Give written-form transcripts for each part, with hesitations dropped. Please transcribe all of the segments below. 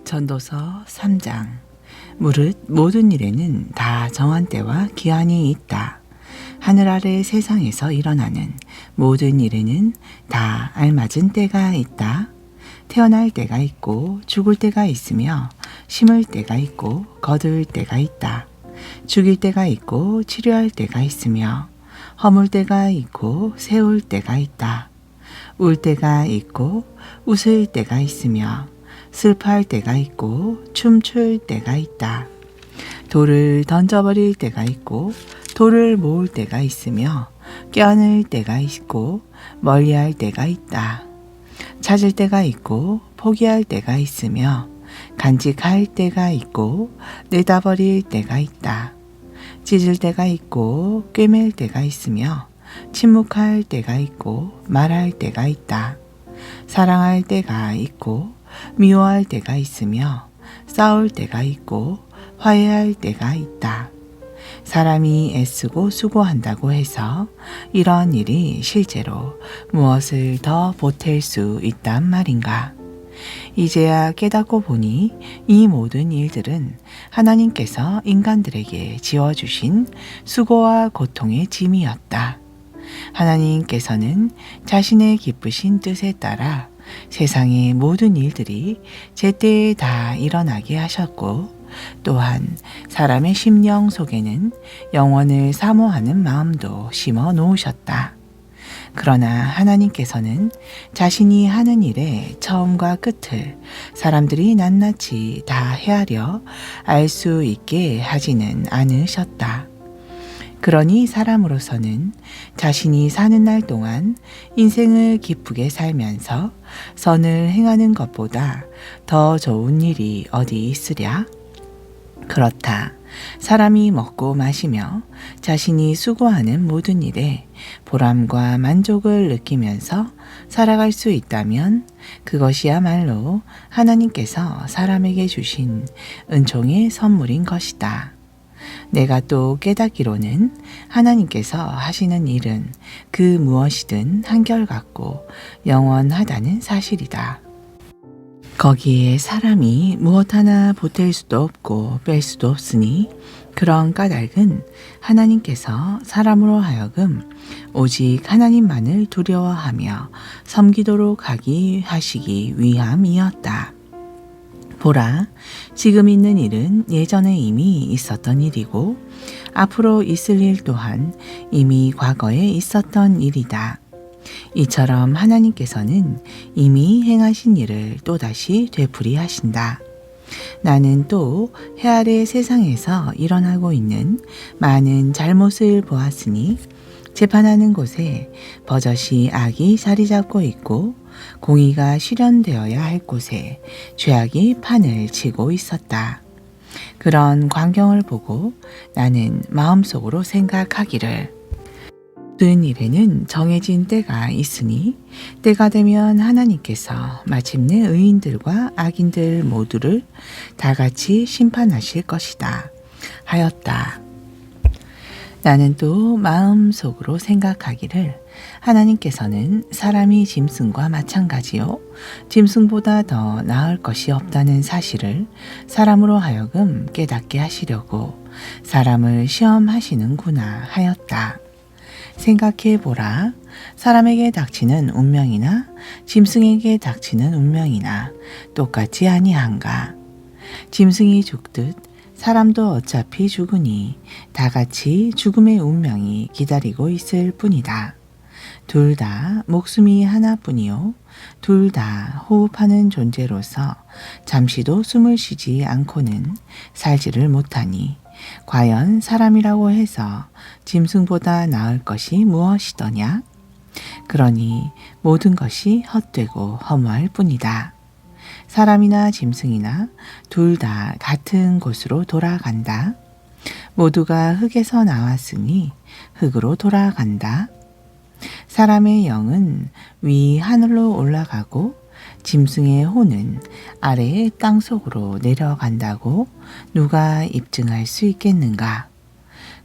전도서 3장. 무릇 모든 일에는 다 정한 때와 기한이 있다. 하늘 아래 세상에서 일어나는 모든 일에는 다 알맞은 때가 있다. 태어날 때가 있고 죽을 때가 있으며 심을 때가 있고 거둘 때가 있다. 죽일 때가 있고 치료할 때가 있으며 허물 때가 있고 세울 때가 있다. 울 때가 있고 웃을 때가 있으며 슬퍼할 때가 있고 춤출 때가 있다. 돌을 던져버릴 때가 있고 돌을 모을 때가 있으며 껴안을 때가 있고 멀리할 때가 있다. 찾을 때가 있고 포기할 때가 있으며 간직할 때가 있고 내다버릴 때가 있다. 찢을 때가 있고 꿰맬 때가 있으며 침묵할 때가 있고 말할 때가 있다. 사랑할 때가 있고 미워할 때가 있으며 싸울 때가 있고 화해할 때가 있다. 사람이 애쓰고 수고한다고 해서 이런 일이 실제로 무엇을 더 보탤 수 있단 말인가? 이제야 깨닫고 보니 이 모든 일들은 하나님께서 인간들에게 지어주신 수고와 고통의 짐이었다. 하나님께서는 자신의 기쁘신 뜻에 따라 세상의 모든 일들이 제때에 다 일어나게 하셨고, 또한 사람의 심령 속에는 영원을 사모하는 마음도 심어 놓으셨다. 그러나 하나님께서는 자신이 하는 일의 처음과 끝을 사람들이 낱낱이 다 헤아려 알 수 있게 하지는 않으셨다. 그러니 사람으로서는 자신이 사는 날 동안 인생을 기쁘게 살면서 선을 행하는 것보다 더 좋은 일이 어디 있으랴? 그렇다. 사람이 먹고 마시며 자신이 수고하는 모든 일에 보람과 만족을 느끼면서 살아갈 수 있다면 그것이야말로 하나님께서 사람에게 주신 은총의 선물인 것이다. 내가 또 깨닫기로는 하나님께서 하시는 일은 그 무엇이든 한결같고 영원하다는 사실이다. 거기에 사람이 무엇 하나 보탤 수도 없고 뺄 수도 없으니 그런 까닭은 하나님께서 사람으로 하여금 오직 하나님만을 두려워하며 섬기도록 하시기 위함이었다. 보라, 지금 있는 일은 예전에 이미 있었던 일이고 앞으로 있을 일 또한 이미 과거에 있었던 일이다. 이처럼 하나님께서는 이미 행하신 일을 또다시 되풀이하신다. 나는 또 해 아래 세상에서 일어나고 있는 많은 잘못을 보았으니 재판하는 곳에 버젓이 악이 자리 잡고 있고 공의가 실현되어야 할 곳에 죄악이 판을 치고 있었다. 그런 광경을 보고 나는 마음속으로 생각하기를, 모든 일에는 정해진 때가 있으니 때가 되면 하나님께서 마침내 의인들과 악인들 모두를 다 같이 심판하실 것이다 하였다. 나는 또 마음속으로 생각하기를, 하나님께서는 사람이 짐승과 마찬가지요 짐승보다 더 나을 것이 없다는 사실을 사람으로 하여금 깨닫게 하시려고 사람을 시험하시는구나 하였다. 생각해보라. 사람에게 닥치는 운명이나 짐승에게 닥치는 운명이나 똑같지 아니한가? 짐승이 죽듯 사람도 어차피 죽으니 다 같이 죽음의 운명이 기다리고 있을 뿐이다. 둘 다 목숨이 하나뿐이요 둘 다 호흡하는 존재로서 잠시도 숨을 쉬지 않고는 살지를 못하니 과연 사람이라고 해서 짐승보다 나을 것이 무엇이더냐? 그러니 모든 것이 헛되고 허무할 뿐이다. 사람이나 짐승이나 둘 다 같은 곳으로 돌아간다. 모두가 흙에서 나왔으니 흙으로 돌아간다. 사람의 영은 위 하늘로 올라가고 짐승의 혼은 아래의 땅속으로 내려간다고 누가 입증할 수 있겠는가?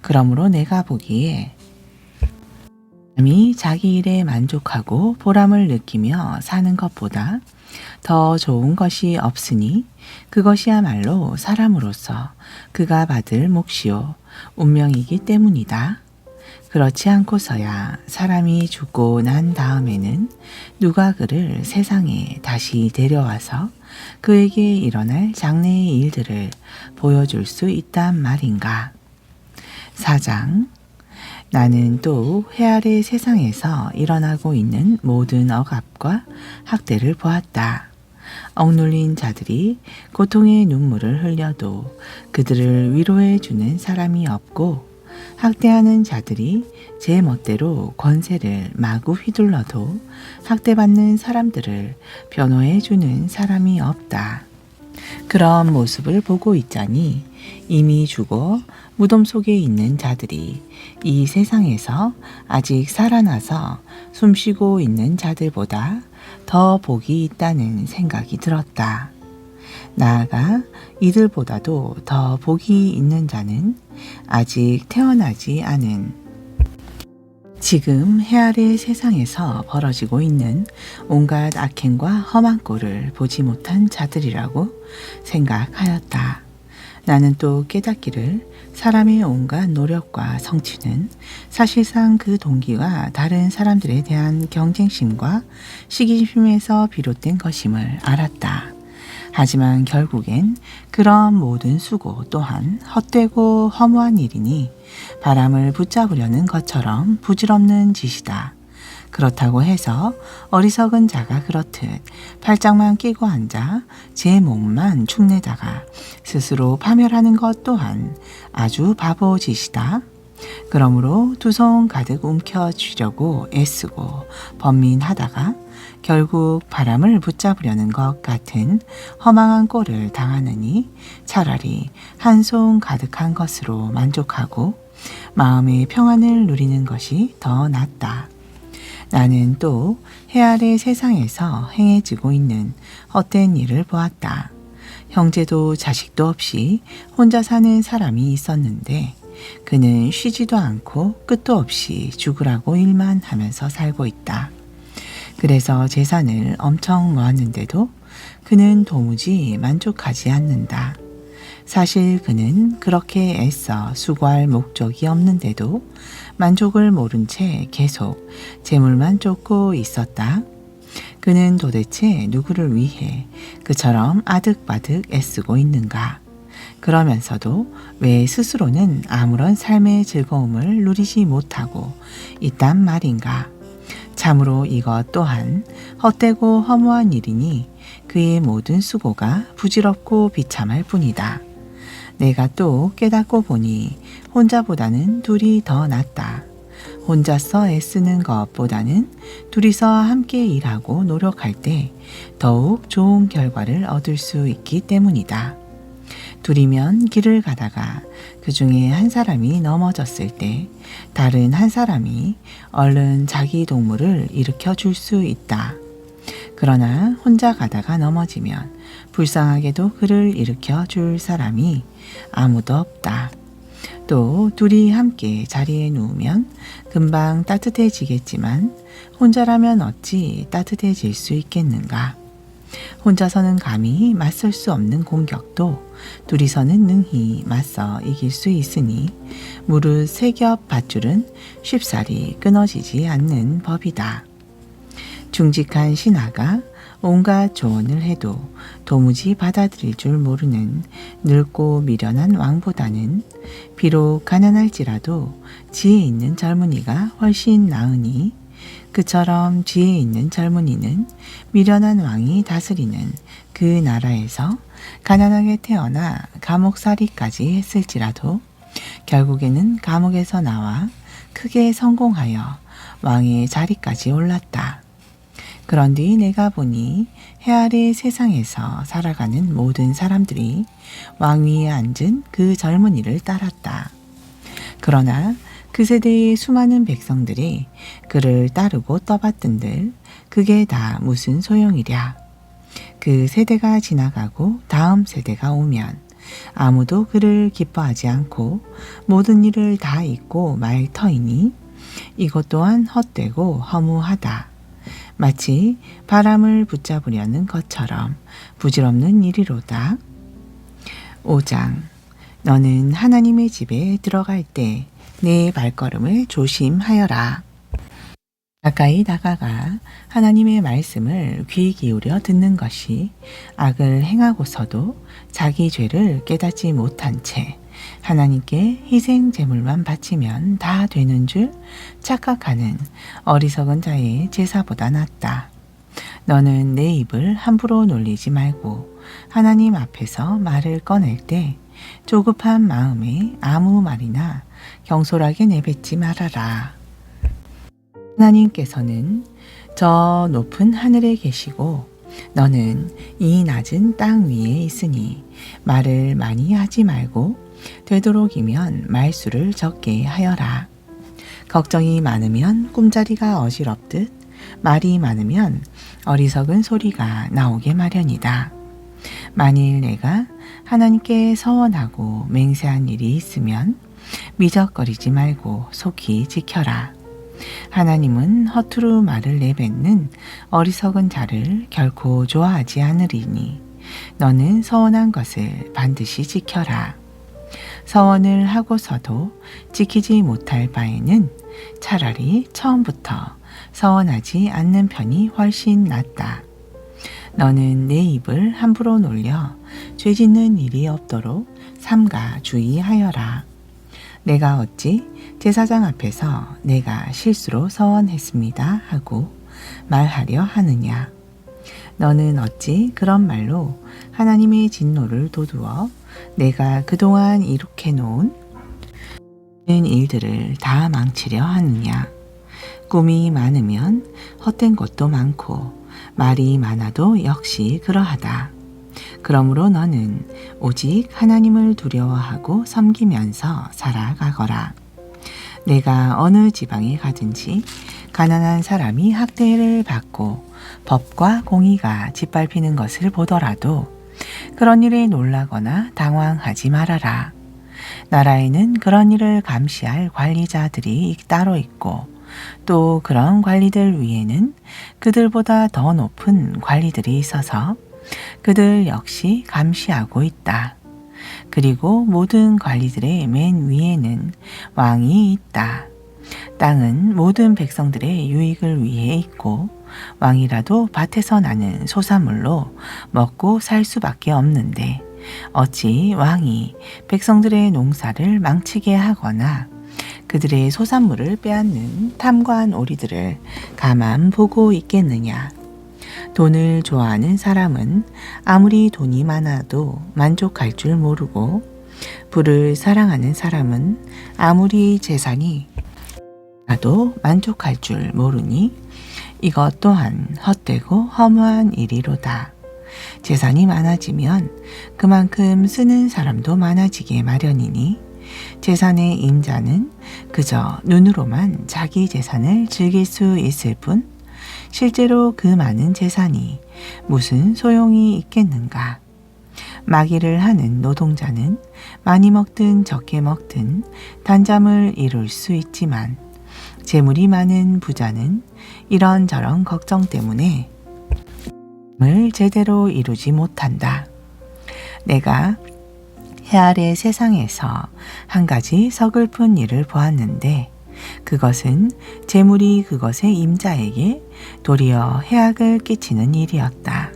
그러므로 내가 보기에 사람이 자기 일에 만족하고 보람을 느끼며 사는 것보다 더 좋은 것이 없으니 그것이야말로 사람으로서 그가 받을 몫이요 운명이기 때문이다. 그렇지 않고서야 사람이 죽고 난 다음에는 누가 그를 세상에 다시 데려와서 그에게 일어날 장래의 일들을 보여줄 수 있단 말인가. 4장. 나는 또 해아래 세상에서 일어나고 있는 모든 억압과 학대를 보았다. 억눌린 자들이 고통의 눈물을 흘려도 그들을 위로해 주는 사람이 없고, 학대하는 자들이 제 멋대로 권세를 마구 휘둘러도 학대받는 사람들을 변호해 주는 사람이 없다. 그런 모습을 보고 있자니 이미 죽어 무덤 속에 있는 자들이 이 세상에서 아직 살아나서 숨쉬고 있는 자들보다 더 복이 있다는 생각이 들었다. 나아가 이들보다도 더 복이 있는 자는 아직 태어나지 않은 지금 해아래 세상에서 벌어지고 있는 온갖 악행과 험한 꼴을 보지 못한 자들이라고 생각하였다. 나는 또 깨닫기를 사람의 온갖 노력과 성취는 사실상 그 동기가 다른 사람들에 대한 경쟁심과 시기심에서 비롯된 것임을 알았다. 하지만 결국엔 그런 모든 수고 또한 헛되고 허무한 일이니 바람을 붙잡으려는 것처럼 부질없는 짓이다. 그렇다고 해서 어리석은 자가 그렇듯 팔짱만 끼고 앉아 제 몸만 축내다가 스스로 파멸하는 것 또한 아주 바보짓이다. 그러므로 두 손 가득 움켜쥐려고 애쓰고 번민하다가 결국 바람을 붙잡으려는 것 같은 허망한 꼴을 당하느니 차라리 한 손 가득한 것으로 만족하고 마음의 평안을 누리는 것이 더 낫다. 나는 또 해아래 세상에서 행해지고 있는 헛된 일을 보았다. 형제도 자식도 없이 혼자 사는 사람이 있었는데 그는 쉬지도 않고 끝도 없이 죽으라고 일만 하면서 살고 있다. 그래서 재산을 엄청 모았는데도 그는 도무지 만족하지 않는다. 사실 그는 그렇게 애써 수고할 목적이 없는데도 만족을 모른 채 계속 재물만 쫓고 있었다. 그는 도대체 누구를 위해 그처럼 아득바득 애쓰고 있는가? 그러면서도 왜 스스로는 아무런 삶의 즐거움을 누리지 못하고 있단 말인가? 참으로 이것 또한 헛되고 허무한 일이니 그의 모든 수고가 부질없고 비참할 뿐이다. 내가 또 깨닫고 보니 혼자보다는 둘이 더 낫다. 혼자서 애쓰는 것보다는 둘이서 함께 일하고 노력할 때 더욱 좋은 결과를 얻을 수 있기 때문이다. 둘이면 길을 가다가 그 중에 한 사람이 넘어졌을 때 다른 한 사람이 얼른 자기 동물을 일으켜 줄 수 있다. 그러나 혼자 가다가 넘어지면 불쌍하게도 그를 일으켜 줄 사람이 아무도 없다. 또 둘이 함께 자리에 누우면 금방 따뜻해지겠지만 혼자라면 어찌 따뜻해질 수 있겠는가? 혼자서는 감히 맞설 수 없는 공격도 둘이서는 능히 맞서 이길 수 있으니 무릇 세 겹 밧줄은 쉽사리 끊어지지 않는 법이다. 중직한 신하가 온갖 조언을 해도 도무지 받아들일 줄 모르는 늙고 미련한 왕보다는 비록 가난할지라도 지혜 있는 젊은이가 훨씬 나으니 그처럼 지혜 있는 젊은이는 미련한 왕이 다스리는 그 나라에서 가난하게 태어나 감옥살이까지 했을지라도 결국에는 감옥에서 나와 크게 성공하여 왕의 자리까지 올랐다. 그런뒤 내가 보니 해아래 세상에서 살아가는 모든 사람들이 왕위에 앉은 그 젊은이를 따랐다. 그러나 그 세대의 수많은 백성들이 그를 따르고 떠받든들 그게 다 무슨 소용이랴. 그 세대가 지나가고 다음 세대가 오면 아무도 그를 기뻐하지 않고 모든 일을 다 잊고 말 터이니 이것 또한 헛되고 허무하다. 마치 바람을 붙잡으려는 것처럼 부질없는 일이로다. 5장. 너는 하나님의 집에 들어갈 때 내 발걸음을 조심하여라. 가까이 다가가 하나님의 말씀을 귀 기울여 듣는 것이 악을 행하고서도 자기 죄를 깨닫지 못한 채 하나님께 희생 제물만 바치면 다 되는 줄 착각하는 어리석은 자의 제사보다 낫다. 너는 내 입을 함부로 놀리지 말고 하나님 앞에서 말을 꺼낼 때 조급한 마음에 아무 말이나 경솔하게 내뱉지 말아라. 하나님께서는 저 높은 하늘에 계시고 너는 이 낮은 땅 위에 있으니 말을 많이 하지 말고 되도록이면 말수를 적게 하여라. 걱정이 많으면 꿈자리가 어지럽듯 말이 많으면 어리석은 소리가 나오게 마련이다. 만일 내가 하나님께 서원하고 맹세한 일이 있으면 미적거리지 말고 속히 지켜라. 하나님은 허투루 말을 내뱉는 어리석은 자를 결코 좋아하지 않으리니 너는 서원한 것을 반드시 지켜라. 서원을 하고서도 지키지 못할 바에는 차라리 처음부터 서원하지 않는 편이 훨씬 낫다. 너는 내 입을 함부로 놀려 죄 짓는 일이 없도록 삼가 주의하여라. 내가 어찌 제사장 앞에서 내가 실수로 서원했습니다 하고 말하려 하느냐. 너는 어찌 그런 말로 하나님의 진노를 돋우어 내가 그동안 이룩해 놓은 일들을 다 망치려 하느냐. 꿈이 많으면 헛된 것도 많고 말이 많아도 역시 그러하다. 그러므로 너는 오직 하나님을 두려워하고 섬기면서 살아가거라. 내가 어느 지방에 가든지 가난한 사람이 학대를 받고 법과 공의가 짓밟히는 것을 보더라도 그런 일에 놀라거나 당황하지 말아라. 나라에는 그런 일을 감시할 관리자들이 따로 있고 또 그런 관리들 위에는 그들보다 더 높은 관리들이 있어서 그들 역시 감시하고 있다. 그리고 모든 관리들의 맨 위에는 왕이 있다. 땅은 모든 백성들의 유익을 위해 있고 왕이라도 밭에서 나는 소산물로 먹고 살 수밖에 없는데 어찌 왕이 백성들의 농사를 망치게 하거나 그들의 소산물을 빼앗는 탐관 오리들을 가만 보고 있겠느냐. 돈을 좋아하는 사람은 아무리 돈이 많아도 만족할 줄 모르고 부를 사랑하는 사람은 아무리 재산이 나도 만족할 줄 모르니 이것 또한 헛되고 허무한 일이로다. 재산이 많아지면 그만큼 쓰는 사람도 많아지게 마련이니 재산의 임자는 그저 눈으로만 자기 재산을 즐길 수 있을 뿐 실제로 그 많은 재산이 무슨 소용이 있겠는가. 마기를 하는 노동자는 많이 먹든 적게 먹든 단잠을 이룰 수 있지만 재물이 많은 부자는 이런저런 걱정 때문에 을 제대로 이루지 못한다. 내가 해 아래 세상에서 한 가지 서글픈 일을 보았는데 그것은 재물이 그것의 임자에게 도리어 해악을 끼치는 일이었다.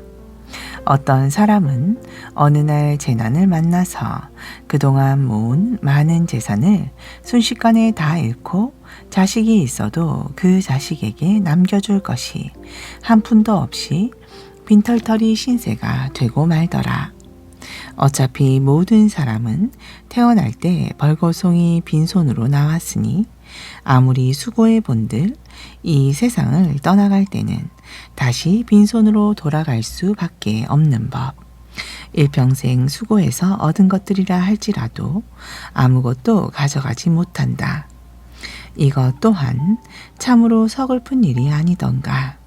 어떤 사람은 어느 날 재난을 만나서 그동안 모은 많은 재산을 순식간에 다 잃고 자식이 있어도 그 자식에게 남겨줄 것이 한 푼도 없이 빈털터리 신세가 되고 말더라. 어차피 모든 사람은 태어날 때 벌거송이 빈손으로 나왔으니 아무리 수고해 본들 이 세상을 떠나갈 때는 다시 빈손으로 돌아갈 수밖에 없는 법. 일평생 수고해서 얻은 것들이라 할지라도 아무것도 가져가지 못한다. 이것 또한 참으로 서글픈 일이 아니던가.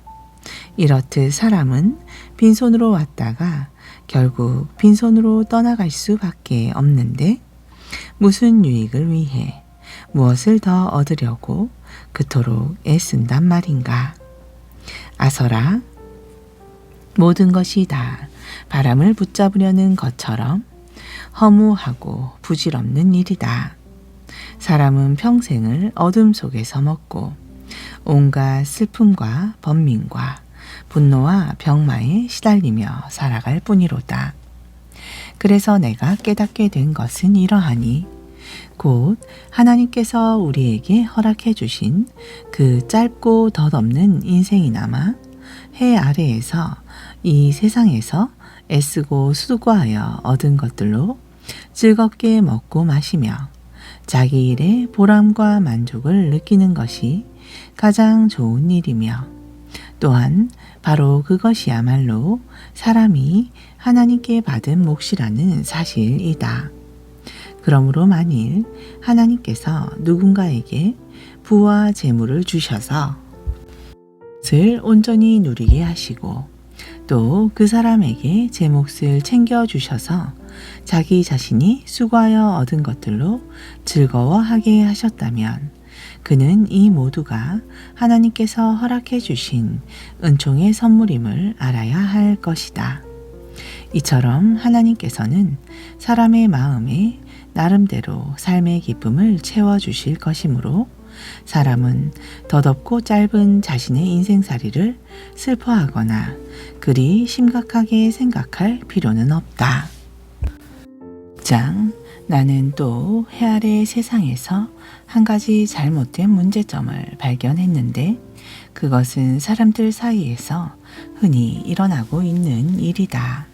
이렇듯 사람은 빈손으로 왔다가 결국 빈손으로 떠나갈 수밖에 없는데 무슨 유익을 위해 무엇을 더 얻으려고 그토록 애쓴단 말인가. 아서라, 모든 것이 다 바람을 붙잡으려는 것처럼 허무하고 부질없는 일이다. 사람은 평생을 어둠 속에서 먹고 온갖 슬픔과 번민과 분노와 병마에 시달리며 살아갈 뿐이로다. 그래서 내가 깨닫게 된 것은 이러하니 곧 하나님께서 우리에게 허락해 주신 그 짧고 덧없는 인생이나마 해 아래에서 이 세상에서 애쓰고 수고하여 얻은 것들로 즐겁게 먹고 마시며 자기 일에 보람과 만족을 느끼는 것이 가장 좋은 일이며 또한 바로 그것이야말로 사람이 하나님께 받은 몫이라는 사실이다. 그러므로 만일 하나님께서 누군가에게 부와 재물을 주셔서 그것을 온전히 누리게 하시고 또 그 사람에게 제 몫을 챙겨주셔서 자기 자신이 수고하여 얻은 것들로 즐거워하게 하셨다면 그는 이 모두가 하나님께서 허락해 주신 은총의 선물임을 알아야 할 것이다. 이처럼 하나님께서는 사람의 마음에 나름대로 삶의 기쁨을 채워주실 것이므로 사람은 덧없고 짧은 자신의 인생살이를 슬퍼하거나 그리 심각하게 생각할 필요는 없다. 나는 또 해 아래 세상에서 한 가지 잘못된 문제점을 발견했는데 그것은 사람들 사이에서 흔히 일어나고 있는 일이다.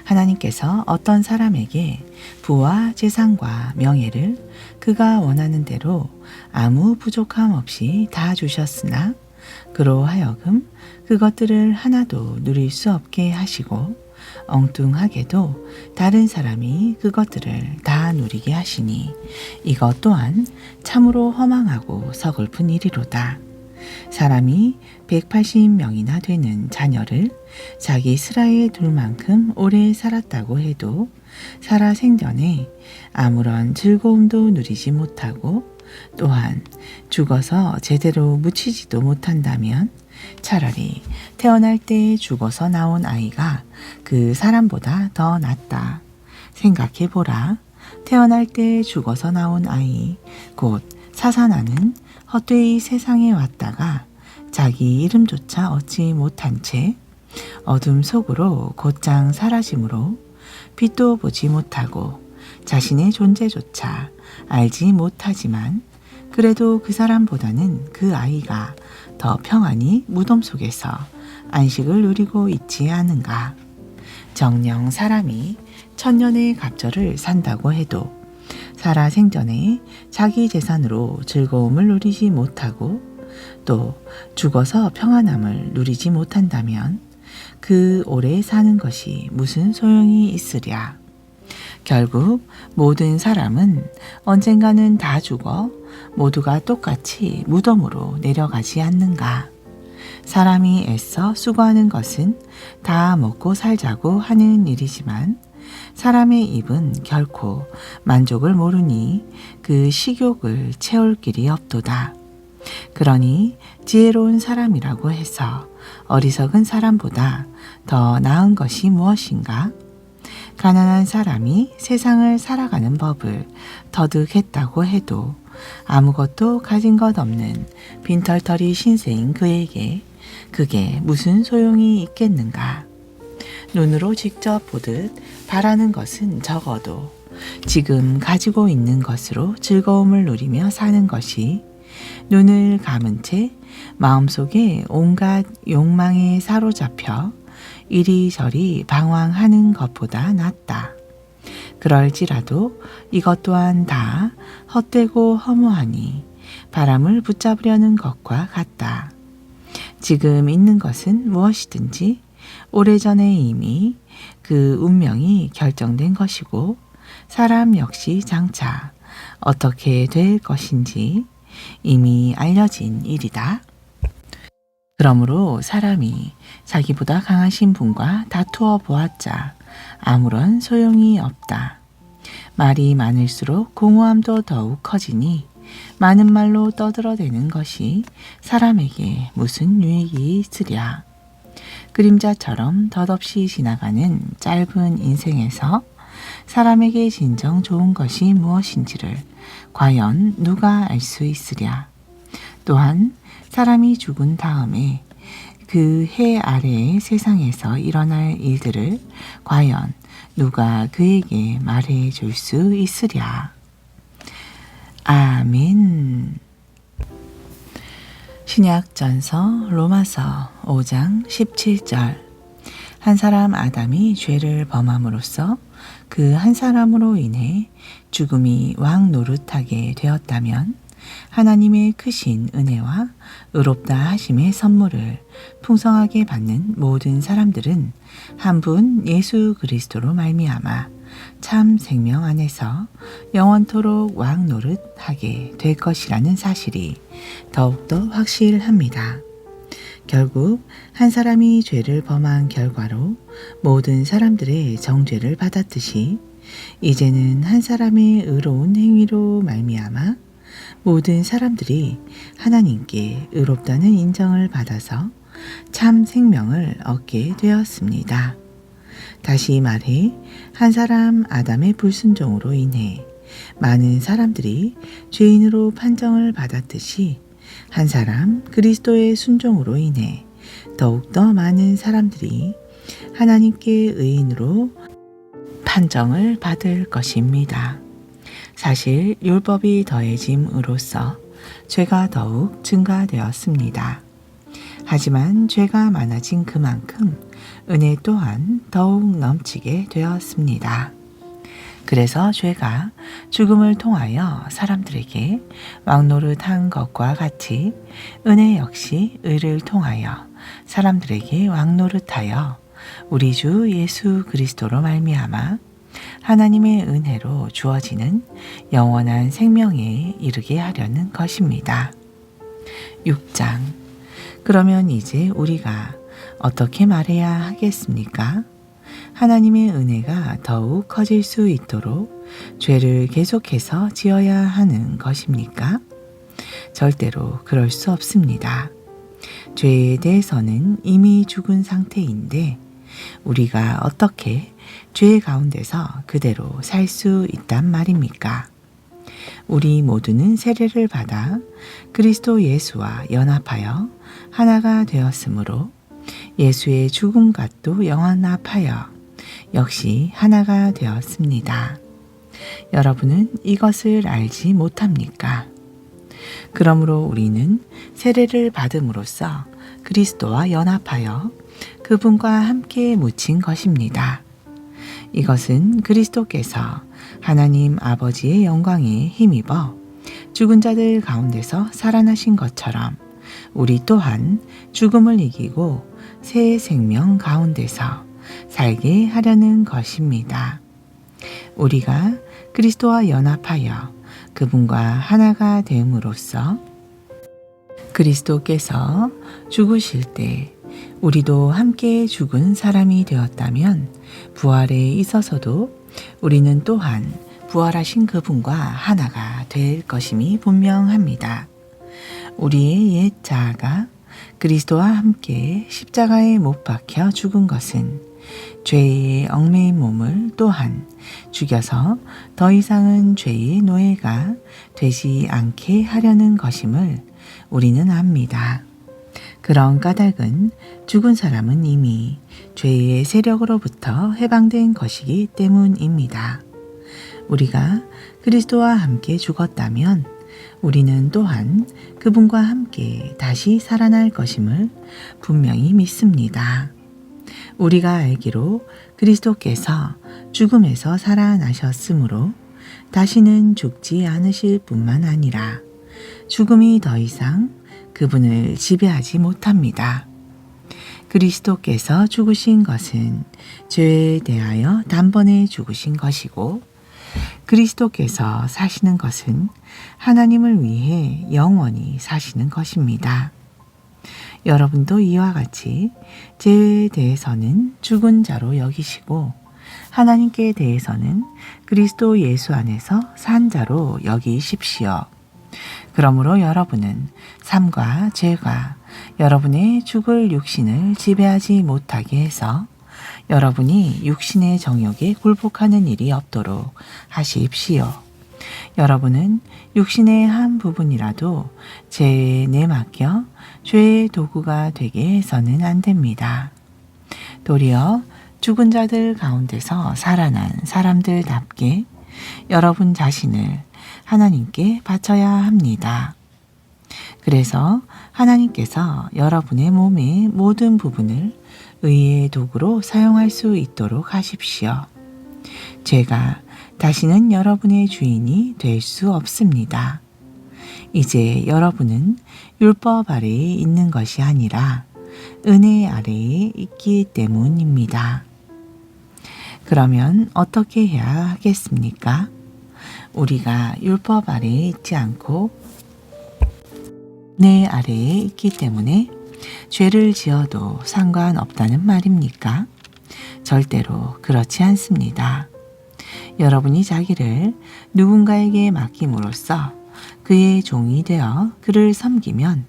하나님께서 어떤 사람에게 부와 재산과 명예를 그가 원하는 대로 아무 부족함 없이 다 주셨으나 그로 하여금 그것들을 하나도 누릴 수 없게 하시고 엉뚱하게도 다른 사람이 그것들을 다 누리게 하시니 이것 또한 참으로 허망하고 서글픈 일이로다. 사람이 180명이나 되는 자녀를 자기 스라에 둘 만큼 오래 살았다고 해도 살아생전에 아무런 즐거움도 누리지 못하고 또한 죽어서 제대로 묻히지도 못한다면 차라리 태어날 때 죽어서 나온 아이가 그 사람보다 더 낫다. 생각해보라. 태어날 때 죽어서 나온 아이, 곧 사산아는 헛되이 세상에 왔다가 자기 이름조차 얻지 못한 채 어둠 속으로 곧장 사라짐으로 빛도 보지 못하고 자신의 존재조차 알지 못하지만 그래도 그 사람보다는 그 아이가 더 평안히 무덤 속에서 안식을 누리고 있지 않은가. 정녕 사람이 천년의 갑절을 산다고 해도 살아생전에 자기 재산으로 즐거움을 누리지 못하고 또 죽어서 평안함을 누리지 못한다면 그 오래 사는 것이 무슨 소용이 있으랴. 결국 모든 사람은 언젠가는 다 죽어 모두가 똑같이 무덤으로 내려가지 않는가. 사람이 애써 수고하는 것은 다 먹고 살자고 하는 일이지만 사람의 입은 결코 만족을 모르니 그 식욕을 채울 길이 없도다. 그러니 지혜로운 사람이라고 해서 어리석은 사람보다 더 나은 것이 무엇인가? 가난한 사람이 세상을 살아가는 법을 터득했다고 해도 아무것도 가진 것 없는 빈털터리 신세인 그에게 그게 무슨 소용이 있겠는가? 눈으로 직접 보듯 바라는 것은 적어도 지금 가지고 있는 것으로 즐거움을 누리며 사는 것이 눈을 감은 채 마음속에 온갖 욕망에 사로잡혀 이리저리 방황하는 것보다 낫다. 그럴지라도 이것 또한 다 헛되고 허무하니 바람을 붙잡으려는 것과 같다. 지금 있는 것은 무엇이든지 오래전에 이미 그 운명이 결정된 것이고 사람 역시 장차 어떻게 될 것인지 이미 알려진 일이다. 그러므로 사람이 자기보다 강하신 분과 다투어 보았자 아무런 소용이 없다. 말이 많을수록 공허함도 더욱 커지니 많은 말로 떠들어대는 것이 사람에게 무슨 유익이 있으랴. 그림자처럼 덧없이 지나가는 짧은 인생에서 사람에게 진정 좋은 것이 무엇인지를 과연 누가 알 수 있으랴. 또한 사람이 죽은 다음에 그 해 아래의 세상에서 일어날 일들을 과연 누가 그에게 말해 줄 수 있으랴. 아멘. 신약전서 로마서 5장 17절. 한 사람 아담이 죄를 범함으로써 그 한 사람으로 인해 죽음이 왕 노릇하게 되었다면 하나님의 크신 은혜와 의롭다 하심의 선물을 풍성하게 받는 모든 사람들은 한 분 예수 그리스도로 말미암아 참 생명 안에서 영원토록 왕 노릇하게 될 것이라는 사실이 더욱더 확실합니다. 결국 한 사람이 죄를 범한 결과로 모든 사람들의 정죄를 받았듯이 이제는 한 사람의 의로운 행위로 말미암아 모든 사람들이 하나님께 의롭다는 인정을 받아서 참 생명을 얻게 되었습니다. 다시 말해 한 사람 아담의 불순종으로 인해 많은 사람들이 죄인으로 판정을 받았듯이 한 사람 그리스도의 순종으로 인해 더욱더 많은 사람들이 하나님께 의인으로 판정을 받을 것입니다. 사실 율법이 더해짐으로써 죄가 더욱 증가되었습니다. 하지만 죄가 많아진 그만큼 은혜 또한 더욱 넘치게 되었습니다. 그래서 죄가 죽음을 통하여 사람들에게 왕노릇한 것과 같이 은혜 역시 의를 통하여 사람들에게 왕노릇하여 우리 주 예수 그리스도로 말미암아 하나님의 은혜로 주어지는 영원한 생명에 이르게 하려는 것입니다. 6장. 그러면 이제 우리가 어떻게 말해야 하겠습니까? 하나님의 은혜가 더욱 커질 수 있도록 죄를 계속해서 지어야 하는 것입니까? 절대로 그럴 수 없습니다. 죄에 대해서는 이미 죽은 상태인데 우리가 어떻게 죄 가운데서 그대로 살 수 있단 말입니까? 우리 모두는 세례를 받아 그리스도 예수와 연합하여 하나가 되었으므로 예수의 죽음과 또 연합하여 역시 하나가 되었습니다. 여러분은 이것을 알지 못합니까? 그러므로 우리는 세례를 받음으로써 그리스도와 연합하여 그분과 함께 묻힌 것입니다. 이것은 그리스도께서 하나님 아버지의 영광에 힘입어 죽은 자들 가운데서 살아나신 것처럼 우리 또한 죽음을 이기고 새 생명 가운데서 살게 하려는 것입니다. 우리가 그리스도와 연합하여 그분과 하나가 됨으로써 그리스도께서 죽으실 때 우리도 함께 죽은 사람이 되었다면 부활에 있어서도 우리는 또한 부활하신 그분과 하나가 될 것임이 분명합니다. 우리의 옛 자아가 그리스도와 함께 십자가에 못 박혀 죽은 것은 죄의 얽매인 몸을 또한 죽여서 더 이상은 죄의 노예가 되지 않게 하려는 것임을 우리는 압니다. 그런 까닭은 죽은 사람은 이미 죄의 세력으로부터 해방된 것이기 때문입니다. 우리가 그리스도와 함께 죽었다면 우리는 또한 그분과 함께 다시 살아날 것임을 분명히 믿습니다. 우리가 알기로 그리스도께서 죽음에서 살아나셨으므로 다시는 죽지 않으실 뿐만 아니라 죽음이 더 이상 그분을 지배하지 못합니다. 그리스도께서 죽으신 것은 죄에 대하여 단번에 죽으신 것이고 그리스도께서 사시는 것은 하나님을 위해 영원히 사시는 것입니다. 여러분도 이와 같이 죄에 대해서는 죽은 자로 여기시고 하나님께 대해서는 그리스도 예수 안에서 산 자로 여기십시오. 그러므로 여러분은 삶과 죄가 여러분의 죽을 육신을 지배하지 못하게 해서 여러분이 육신의 정욕에 굴복하는 일이 없도록 하십시오. 여러분은 육신의 한 부분이라도 죄에 내맡겨 죄의 도구가 되게 해서는 안 됩니다. 도리어 죽은 자들 가운데서 살아난 사람들답게 여러분 자신을 하나님께 바쳐야 합니다. 그래서 하나님께서 여러분의 몸의 모든 부분을 의의 도구로 사용할 수 있도록 하십시오. 죄가 다시는 여러분의 주인이 될 수 없습니다. 이제 여러분은 율법 아래에 있는 것이 아니라 은혜 아래에 있기 때문입니다. 그러면 어떻게 해야 하겠습니까? 우리가 율법 아래에 있지 않고 은혜 아래에 있기 때문에 죄를 지어도 상관없다는 말입니까? 절대로 그렇지 않습니다. 여러분이 자기를 누군가에게 맡김으로써 그의 종이 되어 그를 섬기면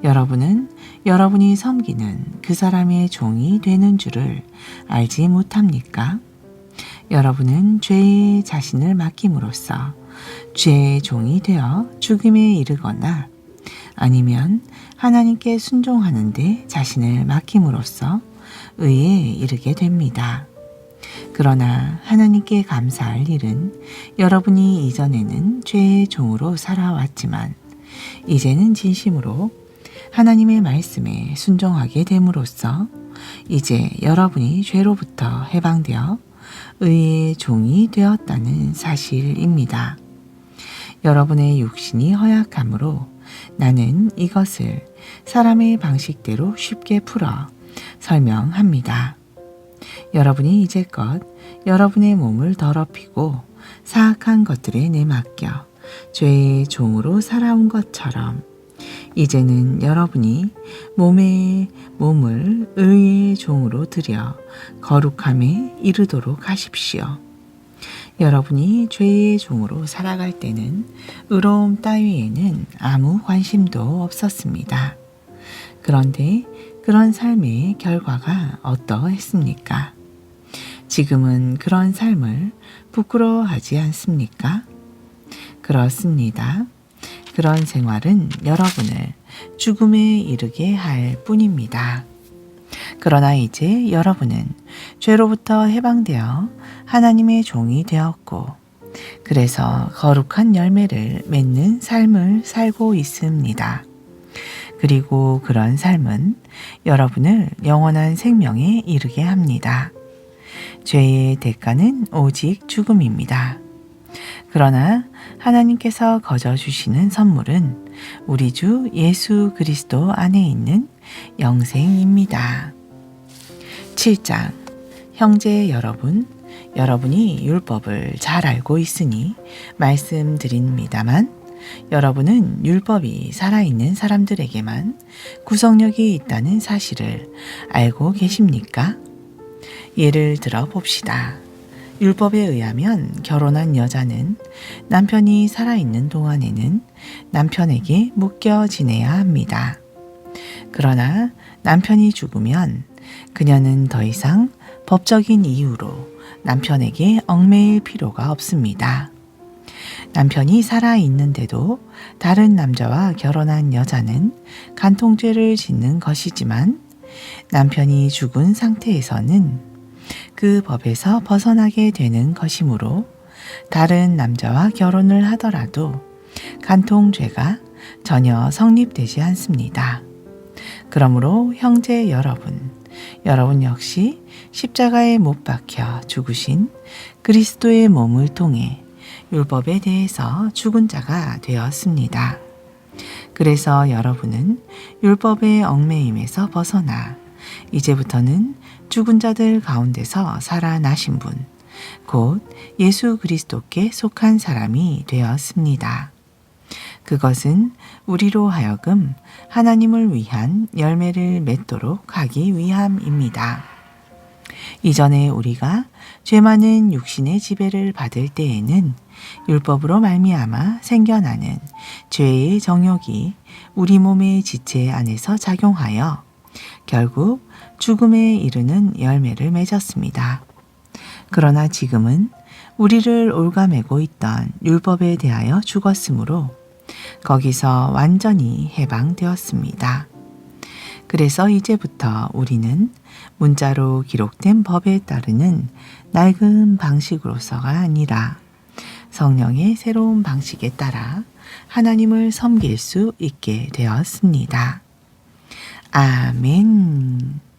여러분은 여러분이 섬기는 그 사람의 종이 되는 줄을 알지 못합니까? 여러분은 죄에 자신을 맡김으로써 죄의 종이 되어 죽음에 이르거나 아니면 하나님께 순종하는데 자신을 맡김으로써 의에 이르게 됩니다. 그러나 하나님께 감사할 일은 여러분이 이전에는 죄의 종으로 살아왔지만 이제는 진심으로 하나님의 말씀에 순종하게 됨으로써 이제 여러분이 죄로부터 해방되어 의의 종이 되었다는 사실입니다. 여러분의 육신이 허약함으로 나는 이것을 사람의 방식대로 쉽게 풀어 설명합니다. 여러분이 이제껏 여러분의 몸을 더럽히고 사악한 것들에 내맡겨 죄의 종으로 살아온 것처럼 이제는 여러분이 몸을 의의 종으로 들여 거룩함에 이르도록 하십시오. 여러분이 죄의 종으로 살아갈 때는 의로움 따위에는 아무 관심도 없었습니다. 그런데 그런 삶의 결과가 어떠했습니까? 지금은 그런 삶을 부끄러워하지 않습니까? 그렇습니다. 그런 생활은 여러분을 죽음에 이르게 할 뿐입니다. 그러나 이제 여러분은 죄로부터 해방되어 하나님의 종이 되었고, 그래서 거룩한 열매를 맺는 삶을 살고 있습니다. 그리고 그런 삶은 여러분을 영원한 생명에 이르게 합니다. 죄의 대가는 오직 죽음입니다. 그러나 하나님께서 거저 주시는 선물은 우리 주 예수 그리스도 안에 있는 영생입니다. 7장. 형제 여러분, 여러분이 율법을 잘 알고 있으니 말씀드립니다만 여러분은 율법이 살아있는 사람들에게만 구속력이 있다는 사실을 알고 계십니까? 예를 들어 봅시다. 율법에 의하면 결혼한 여자는 남편이 살아있는 동안에는 남편에게 묶여 지내야 합니다. 그러나 남편이 죽으면 그녀는 더 이상 법적인 이유로 남편에게 얽매일 필요가 없습니다. 남편이 살아있는데도 다른 남자와 결혼한 여자는 간통죄를 짓는 것이지만 남편이 죽은 상태에서는 그 법에서 벗어나게 되는 것이므로 다른 남자와 결혼을 하더라도 간통죄가 전혀 성립되지 않습니다. 그러므로 형제 여러분 역시 십자가에 못 박혀 죽으신 그리스도의 몸을 통해 율법에 대해서 죽은 자가 되었습니다. 그래서 여러분은 율법의 얽매임에서 벗어나 이제부터는 죽은 자들 가운데서 살아나신 분, 곧 예수 그리스도께 속한 사람이 되었습니다. 그것은 우리로 하여금 하나님을 위한 열매를 맺도록 하기 위함입니다. 이전에 우리가 죄 많은 육신의 지배를 받을 때에는 율법으로 말미암아 생겨나는 죄의 정욕이 우리 몸의 지체 안에서 작용하여 결국 죽음에 이르는 열매를 맺었습니다. 그러나 지금은 우리를 옭아매고 있던 율법에 대하여 죽었으므로 거기서 완전히 해방되었습니다. 그래서 이제부터 우리는 문자로 기록된 법에 따르는 낡은 방식으로서가 아니라 성령의 새로운 방식에 따라 하나님을 섬길 수 있게 되었습니다. 아멘.